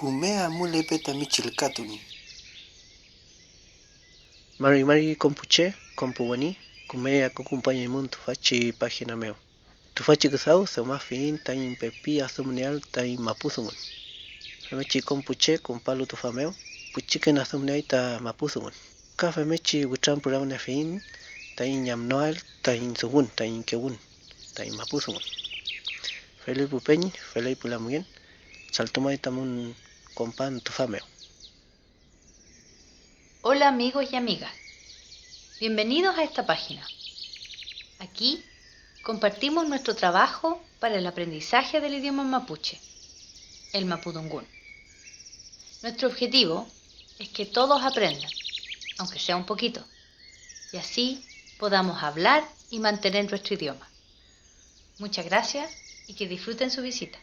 Kumea mulepeta michilkatuni. Mari compuche, compuani, kumea kukumpaña imun tufachi página meu. Tufachi kusau se más fin tain pepi asumnial tain mapusungun. Femechi compuche kumpalu tufameu, puchiken asumnial ta mapusungun. Ka femechi witran programa fin tain yamnoal tain sugun tain kewun tain mapusungun. Felay pupeñ, felay pulamuen, saltomay tamun compan tufameu. Hola amigos y amigas, bienvenidos a esta página. Aquí compartimos nuestro trabajo para el aprendizaje del idioma mapuche, el mapudungún. Nuestro objetivo es que todos aprendan, aunque sea un poquito, y así podamos hablar y mantener nuestro idioma. Muchas gracias y que disfruten su visita.